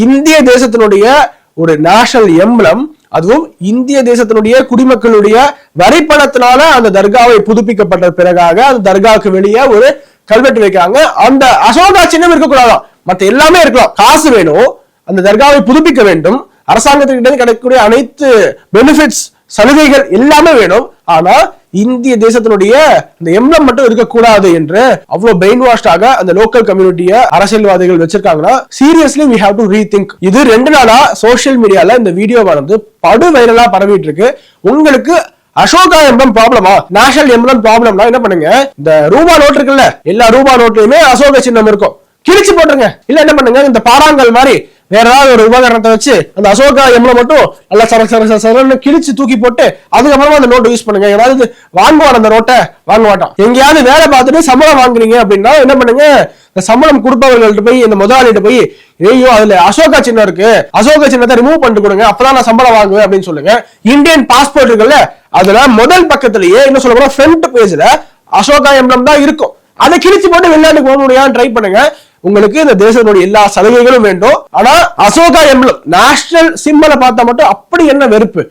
இந்திய தேசத்தினுடைய ஒரு நேஷனல் எம்பளம், அதுவும் இந்திய தேசத்தினுடைய குடிமக்களுடைய வரிப்பணத்தினால அந்த தர்காவை புதுப்பிக்கப்பட்ட பிறகாக அந்த தர்காவுக்கு வெளியே ஒரு கல்வெட்டு வைக்கிறாங்க. அந்த அசோகா சின்னம் இருக்கக்கூடாதான், மற்ற எல்லாமே இருக்கலாம். காசு வேணும், அந்த தர்காவை புதுப்பிக்க வேண்டும், அரசாங்கத்திட்ட கிடைக்கக்கூடிய அனைத்து பெனிஃபிட்ஸ் சலுகைகள் எல்லாமே வேணும். ஆனா இந்திய தேசத்தினுடைய இந்த எம்பளம் மட்டும் இருக்கக்கூடாது என்று அவ்வளவு பிரெயின் வாஷ்டாக அந்த லோக்கல் கம்யூனிட்டிய அரசியல்வாதிகள் வச்சிருக்காங்கன்னா seriously we have to rethink. இது 2 நாளா சோசியல் மீடியால இந்த வீடியோவானது படு வைரலா பரவிட்டு இருக்கு. உங்களுக்கு அசோகா எம்பளம் ப்ராப்ளமா, நேஷனல் எம்பளம் ப்ராப்ளம்னா என்ன பண்ணுங்க, இந்த ரூபா நோட் இருக்குல்ல, எல்லா ரூபா நோட்லயுமே அசோக சின்னம் இருக்கும், கிழிச்சு போட்டுருங்க. இல்ல என்ன பண்ணுங்க, இந்த பாறாங்கல் மாதிரி வேற ஏதாவது ஒரு உபகரணத்தை வச்சு அந்த அசோகா எம்பளம் மட்டும் நல்லா சரன்னு கிழிச்சு தூக்கி போட்டு அதுக்கப்புறமா அந்த நோட்டை யூஸ் பண்ணுங்க. ஏதாவது வாங்குவான் அந்த நோட்டை, வாங்க மாட்டான். எங்கேயாவது வேலை பார்த்துட்டு சம்பளம் வாங்குறீங்க அப்படின்னா என்ன பண்ணுங்க, இந்த சம்பளம் கொடுப்பவர்கள்ட்ட போய் இந்த முதலாளிகிட்ட போய், ஐயோ அதுல அசோகா சின்னம் இருக்கு, அசோகா சின்னத்தை ரிமூவ் பண்ணிட்டு கொடுங்க, அப்பதான் நான் சம்பளம் வாங்குவேன் அப்படின்னு சொல்லுங்க. இந்தியன் பாஸ்போர்ட் இருக்குல்ல, அதுல முதல் பக்கத்திலேயே என்ன சொல்ல போனா ஃப்ரண்ட் பேஜ்ல அசோகா எம்பளம் தான் இருக்கும். அதை கிழிச்சு போட்டு வெளிநாட்டுக்கு போக முடியாது, ட்ரை பண்ணுங்க. உங்களுக்கு இந்த தேசத்தினுடைய எல்லா சலுகைகளும் வேண்டும். ஆனா அசோகா எம்பளம் நேஷனல் சிம்பலை பார்த்தா மட்டும் அப்படி என்ன வெறுப்பு.